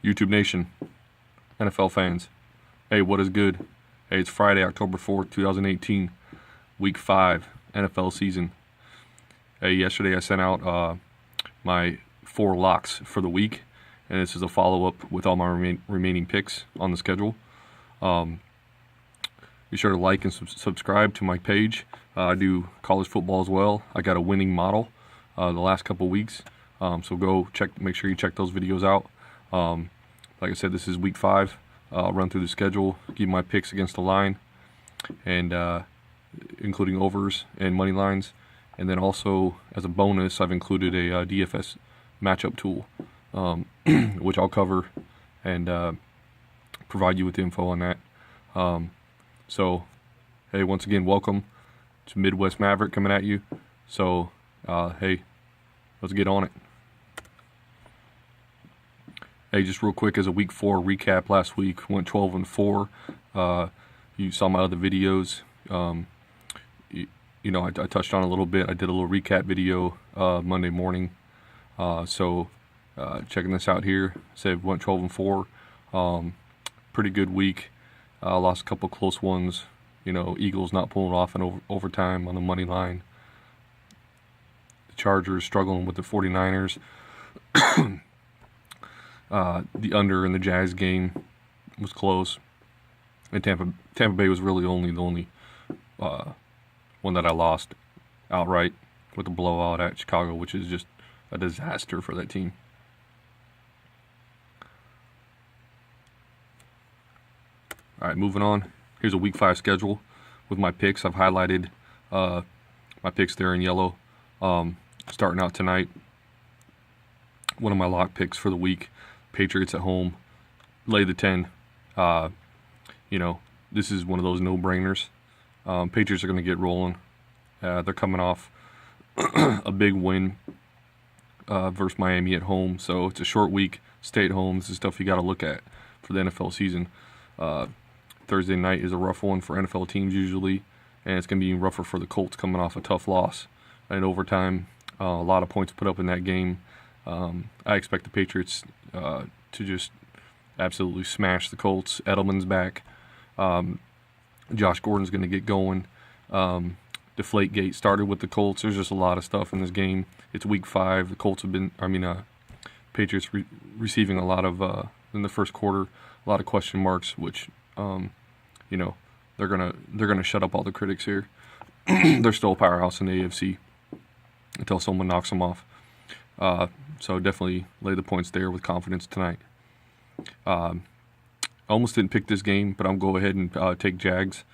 YouTube Nation, NFL fans. Hey, what is good? Hey, it's Friday, October 4th, 2018, Week 5, NFL season. Hey, yesterday I sent out my 4 locks for the week, and this is a follow-up with all my remaining picks on the schedule. Be sure to like and subscribe to my page. I do college football as well. I got a winning model the last couple weeks, so go check. Make sure you check those videos out. Like I said, this is week 5. I'll run through the schedule, give my picks against the line, and including overs and money lines. And then also, as a bonus, I've included a DFS matchup tool, which I'll cover and provide you with the info on that. So, hey, once again, welcome to Midwest Maverick coming at you. So, hey, let's get on it. Hey, just real quick, as a Week 4 recap, last week went 12-4. You saw my other videos. I touched on it a little bit. I did a little recap video Monday morning. So checking this out here, said went 12-4. Pretty good week. Lost a couple close ones. Eagles not pulling off in overtime on the money line. The Chargers struggling with the 49ers. The under in the Jags game was close, and Tampa Bay was really the only one that I lost outright with a blowout at Chicago, which is just a disaster for that team. All right, moving on. Here's a Week 5 schedule with my picks. I've highlighted my picks there in yellow. Starting out tonight, one of my lock picks for the week. Patriots at home, lay the 10. This is one of those no-brainers. Patriots are going to get rolling. They're coming off a big win versus Miami at home, so it's a short week. Stay at home. This is stuff you got to look at for the NFL season. Thursday night is a rough one for NFL teams usually, and it's going to be rougher for the Colts coming off a tough loss in overtime. A lot of points put up in that game. I expect the Patriots to just absolutely smash the Colts. Edelman's back. Josh Gordon's going to get going. Deflategate started with the Colts. There's just a lot of stuff in this game. It's Week 5. The Colts have been, Patriots receiving a lot of, in the first quarter, a lot of question marks, which, they're gonna shut up all the critics here. They're still a powerhouse in the AFC until someone knocks them off. So definitely lay the points there with confidence tonight. I almost didn't pick this game, but I'm going to go ahead and take Jags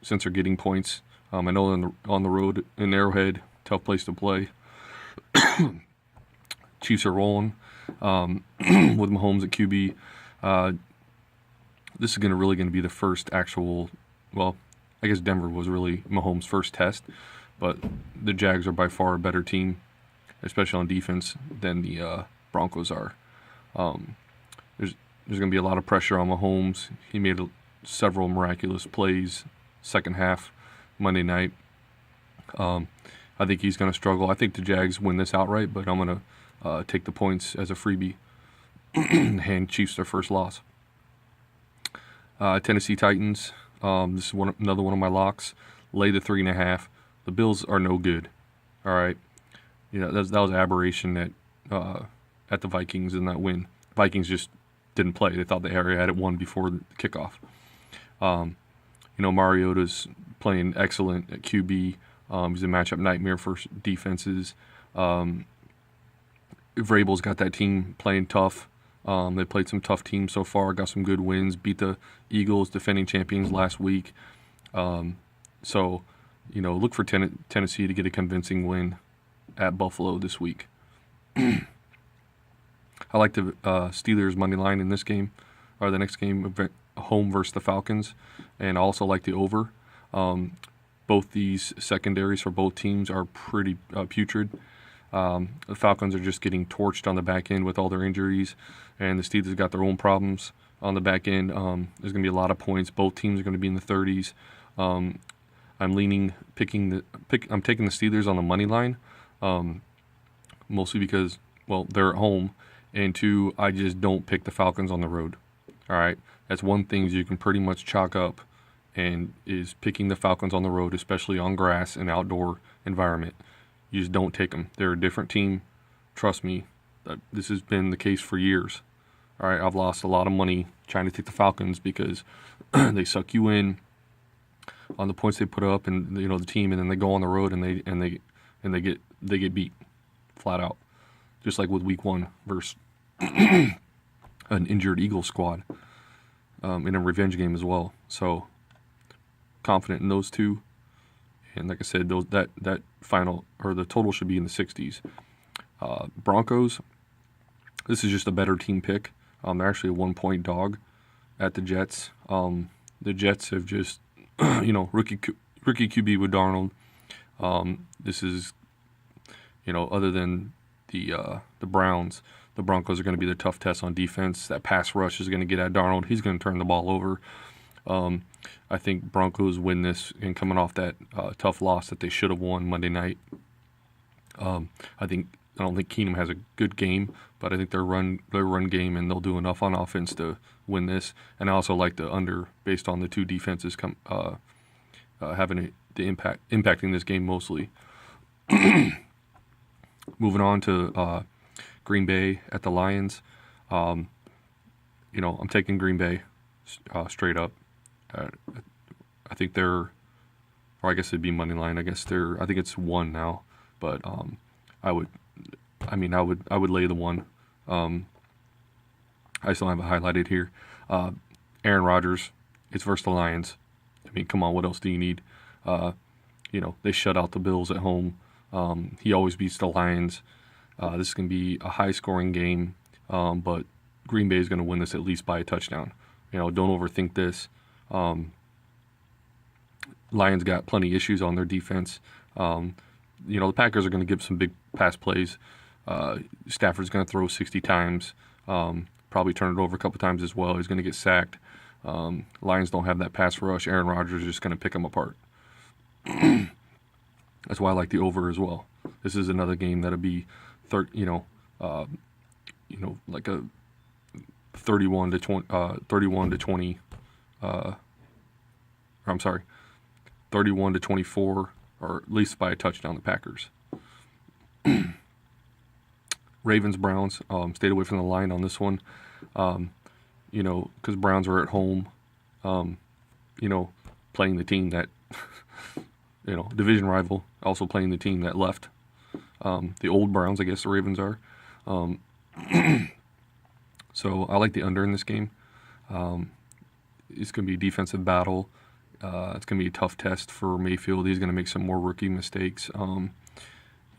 since they're getting points. I know on the road in Arrowhead, tough place to play. Chiefs are rolling with Mahomes at QB. This is really going to be the first actual, well, I guess Denver was really Mahomes' first test, but the Jags are by far a better team, especially on defense, than the Broncos are. There's going to be a lot of pressure on Mahomes. He made several miraculous plays second half Monday night. I think he's going to struggle. I think the Jags win this outright, but I'm going to take the points as a freebie and Chiefs their first loss. Tennessee Titans. This is another one of my locks. Lay the 3.5. The Bills are no good. All right. That was an aberration at the Vikings in that win. Vikings just didn't play. They thought they already had it won before the kickoff. Mariota's playing excellent at QB. He's a matchup nightmare for defenses. Vrabel's got that team playing tough. They played some tough teams so far, got some good wins, beat the Eagles, defending champions last week. Look for Tennessee to get a convincing win at Buffalo this week. I like the Steelers money line in this game, or the next game, home versus the Falcons, and I also like the over. Both these secondaries for both teams are pretty putrid. The Falcons are just getting torched on the back end with all their injuries, and the Steelers got their own problems on the back end. There's going to be a lot of points. Both teams are going to be in the 30s. I'm taking the Steelers on the money line, mostly because, well, they're at home, And 2, I just don't pick the Falcons on the road. All right, that's one thing you can pretty much chalk up, and is picking the Falcons on the road, especially on grass and outdoor environment. You just don't take them. They're a different team. Trust me, this has been the case for years. All right, I've lost a lot of money trying to take the Falcons because they suck you in on the points they put up, and the team, and then they go on the road and they get beat flat out, just like with Week 1 versus an injured Eagles squad in a revenge game as well. So confident in those two, and like I said, that final, or the total, should be in the 60s. Broncos, this is just a better team pick. They're actually a 1-point dog at the Jets. The Jets have just, rookie QB with Darnold. This is, other than the Browns, the Broncos are going to be the tough test on defense. That pass rush is going to get at Darnold. He's going to turn the ball over. I think Broncos win this, and coming off that tough loss that they should have won Monday night. I don't think Keenum has a good game, but I think their run game, and they'll do enough on offense to win this. And I also like the under based on the two defenses having the impacting this game mostly. Moving on to Green Bay at the Lions. I'm taking Green Bay straight up. I think or I guess it'd be money line. I think it's 1 now, but I would lay the 1. I still have it highlighted here. Aaron Rodgers, it's versus the Lions. Come on, what else do you need? They shut out the Bills at home. He always beats the Lions. This is going to be a high-scoring game, but Green Bay is going to win this at least by a touchdown. Don't overthink this. Lions got plenty of issues on their defense. The Packers are going to give some big pass plays. Stafford's going to throw 60 times, probably turn it over a couple times as well. He's going to get sacked. Lions don't have that pass rush. Aaron Rodgers is just going to pick them apart. That's why I like the over as well. This is another game that'll be, like a 31 to 20. I'm sorry, 31 to 24, or at least by a touchdown. The Packers. Ravens, Browns. Stayed away from the line on this one. Because Browns are at home. Playing the team that, division rival, also playing the team that left. The old Browns, I guess the Ravens are. So I like the under in this game. It's going to be a defensive battle. It's going to be a tough test for Mayfield. He's going to make some more rookie mistakes.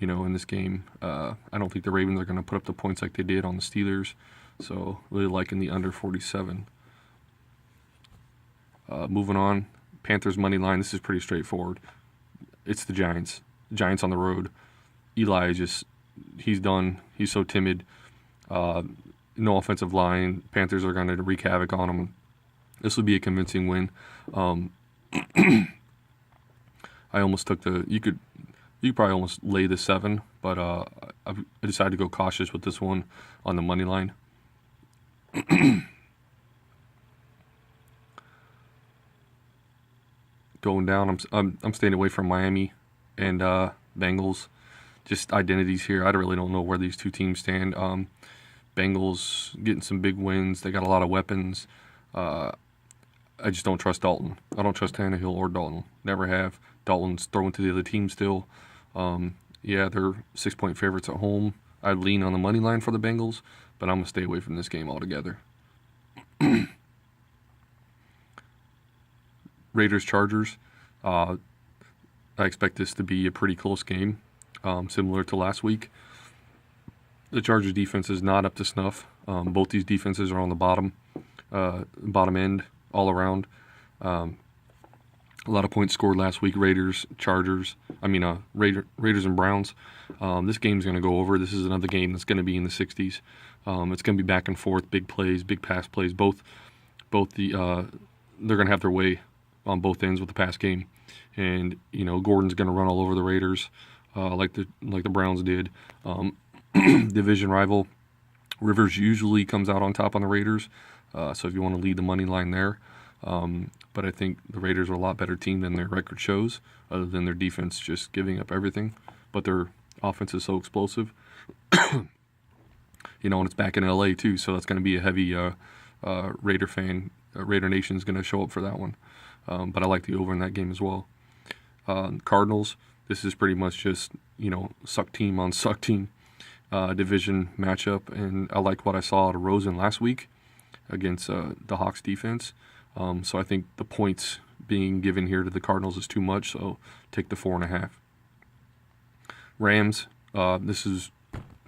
In this game, I don't think the Ravens are going to put up the points like they did on the Steelers. So really liking the under 47. Moving on, Panthers money line. This is pretty straightforward. It's the Giants. Giants on the road. Eli is he's done. He's so timid. No offensive line. Panthers are going to wreak havoc on him. This will be a convincing win. I almost took you could probably almost lay the 7, but I decided to go cautious with this one on the money line. Going down, I'm staying away from Miami and Bengals. Just identities here. I really don't know where these two teams stand. Bengals getting some big wins. They got a lot of weapons. I just don't trust Dalton. I don't trust Tannehill or Dalton. Never have. Dalton's throwing to the other team still. They're 6-point favorites at home. I'd lean on the money line for the Bengals, but I'm going to stay away from this game altogether. Raiders-Chargers. I expect this to be a pretty close game, similar to last week. The Chargers defense is not up to snuff. Both these defenses are on the bottom end all around. A lot of points scored last week. Raiders and Browns. This game's going to go over. This is another game that's going to be in the 60s. It's going to be back and forth, big plays, big pass plays. Both they're going to have their way on both ends with the pass game, and Gordon's going to run all over the Raiders, like the Browns did. Division rival. Rivers usually comes out on top on the Raiders, so if you want to lead the money line there. But I think the Raiders are a lot better team than their record shows, other than their defense just giving up everything. But their offense is so explosive. And it's back in LA too, so that's going to be a heavy Raider fan. Raider Nation is going to show up for that one. But I like the over in that game as well. Cardinals, this is pretty much just, suck team on suck team division matchup. And I like what I saw out of Rosen last week against the Hawks defense. So I think the points being given here to the Cardinals is too much, so take the 4.5. Rams, this is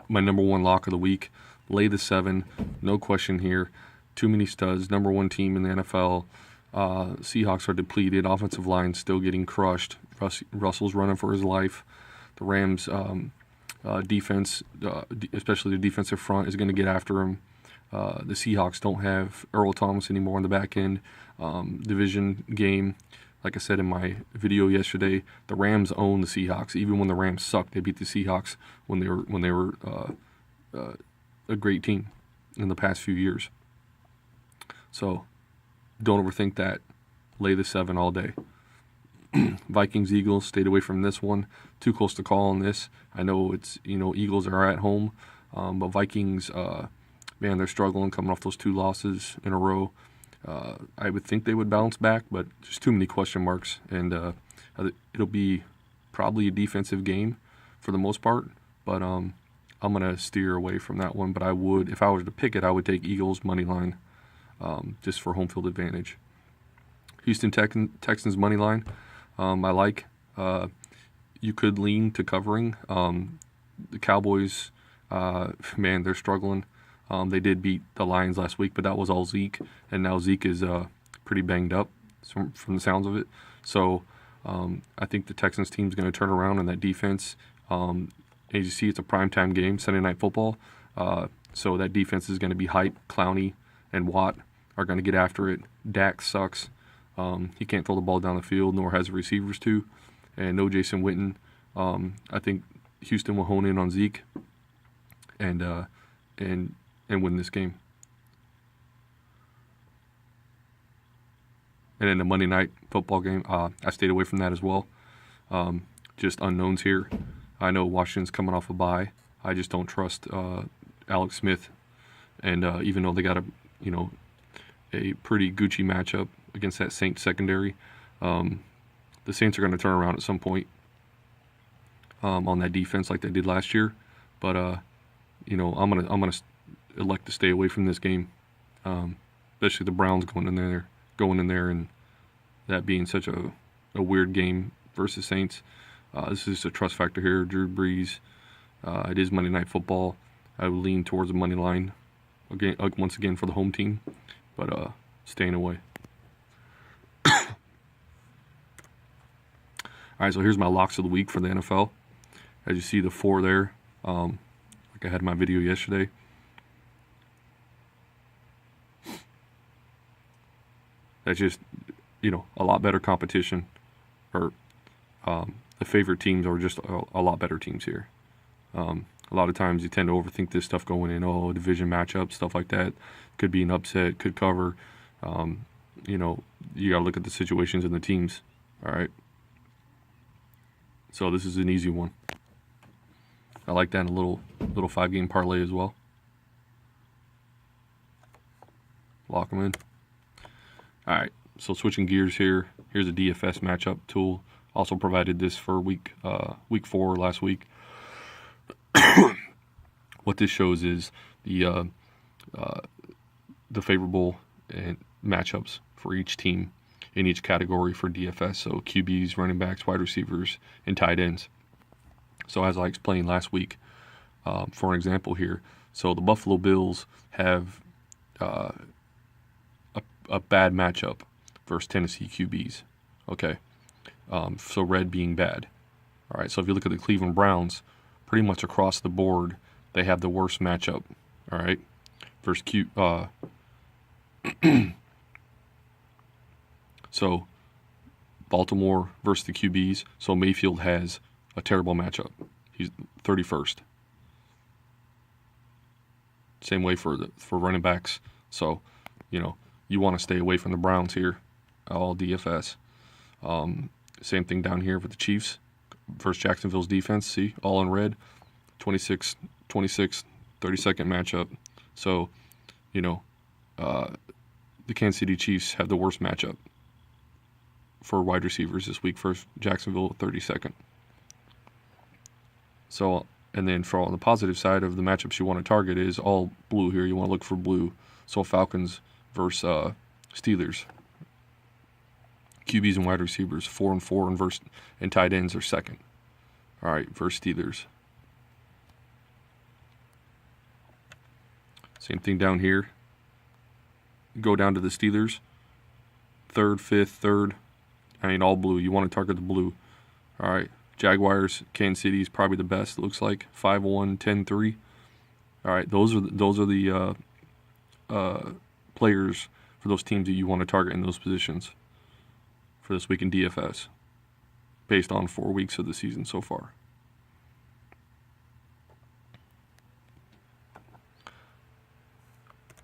my number one lock of the week. Lay the 7, no question here. Too many studs, number one team in the NFL. Seahawks are depleted, offensive line still getting crushed. Russell's running for his life. The Rams defense, especially the defensive front, is going to get after him. The Seahawks don't have Earl Thomas anymore on the back end. Division game, like I said in my video yesterday, the Rams own the Seahawks. Even when the Rams sucked, they beat the Seahawks when they were a great team in the past few years. So don't overthink that. Lay the 7 all day. Vikings, Eagles, stayed away from this one. Too close to call on this. I know it's, Eagles are at home, but Vikings, man, they're struggling coming off those 2 losses in a row. I would think they would bounce back, but just too many question marks, and it'll be probably a defensive game for the most part, but I'm going to steer away from that one. But I would, if I was to pick it, I would take Eagles money line just for home field advantage. Houston Texans money line, I like. You could lean to covering. The Cowboys, man, they're struggling. They did beat the Lions last week, but that was all Zeke, and now Zeke is pretty banged up from the sounds of it. So I think the Texans team is going to turn around on that defense. As you see, it's a primetime game, Sunday Night Football. So that defense is going to be hype. Clowney and Watt are going to get after it. Dak sucks. He can't throw the ball down the field, nor has the receivers to. And no Jason Witten. I think Houston will hone in on Zeke and win this game. And in the Monday Night Football game, I stayed away from that as well. Just unknowns here. I know Washington's coming off a bye. I just don't trust Alex Smith. And even though they got a pretty Gucci matchup against that Saints secondary, the Saints are going to turn around at some point on that defense like they did last year. But I'm gonna elect to stay away from this game, especially the Browns going in there, and that being such a weird game versus Saints. This is a trust factor here. Drew Brees. It is Monday Night Football. I would lean towards the money line once again for the home team, but staying away. All right, so here's my locks of the week for the NFL. As you see, the 4 there, like I had in my video yesterday. That's just, a lot better competition, or the favorite teams are just a lot better teams here. A lot of times you tend to overthink this stuff going in, division matchups, stuff like that. Could be an upset, could cover. You got to look at the situations and the teams, all right? So this is an easy one. I like that in a little 5-game parlay as well. Lock them in. All right, so switching gears here. Here's a DFS matchup tool. Also provided this for week 4 last week. What this shows is the favorable matchups for each team in each category for DFS. So QBs, running backs, wide receivers, and tight ends. So as I explained last week, for an example here, so the Buffalo Bills have a bad matchup versus Tennessee QBs. Okay, so red being bad. All right, so if you look at the Cleveland Browns, pretty much across the board, they have the worst matchup. All right, versus So Baltimore versus the QBs. So Mayfield has a terrible matchup. He's 31st. Same way for running backs. So, you want to stay away from the Browns here, all DFS. Same thing down here with the Chiefs versus Jacksonville's defense. See, all in red, 26, 30-second matchup. So, the Kansas City Chiefs have the worst matchup for wide receivers this week versus Jacksonville 32nd. So, and then on the positive side of the matchups you want to target is all blue here. You want to look for blue. So Falcons versus Steelers. QBs and wide receivers 4-4 and tight ends are second. All right, versus Steelers. Same thing down here. Go down to the Steelers. 3rd, 5th, 3rd. All blue. You want to target the blue. All right. Jaguars, Kansas City is probably the best. It looks like 5-1, 10-3. All right. Those are the players for those teams that you want to target in those positions for this week in DFS, based on 4 weeks of the season so far.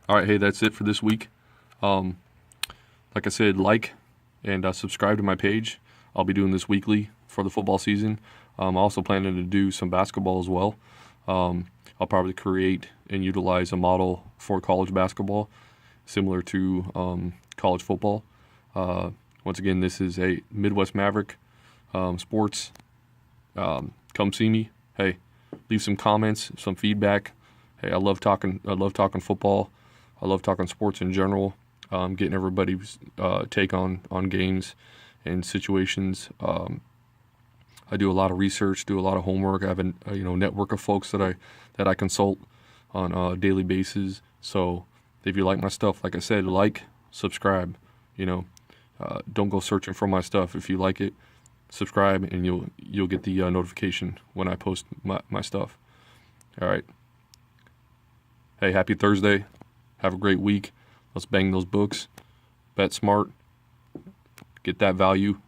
All right. Hey, that's it for this week. Like I said, like and subscribe to my page. I'll be doing this weekly for the football season. I'm also planning to do some basketball as well. I'll probably create and utilize a model for college basketball, similar to college football. Once again, this is a Midwest Maverick Sports. Come see me. Hey, leave some comments, some feedback. Hey, I love talking football. I love talking sports in general. Getting everybody's take on games and situations. I do a lot of research, do a lot of homework. I have a network of folks that I consult on a daily basis. So if you like my stuff, like I said, like, subscribe. Don't go searching for my stuff. If you like it, subscribe, and you'll get the notification when I post my stuff. All right. Hey, happy Thursday. Have a great week. Let's bang those books. Bet smart. Get that value.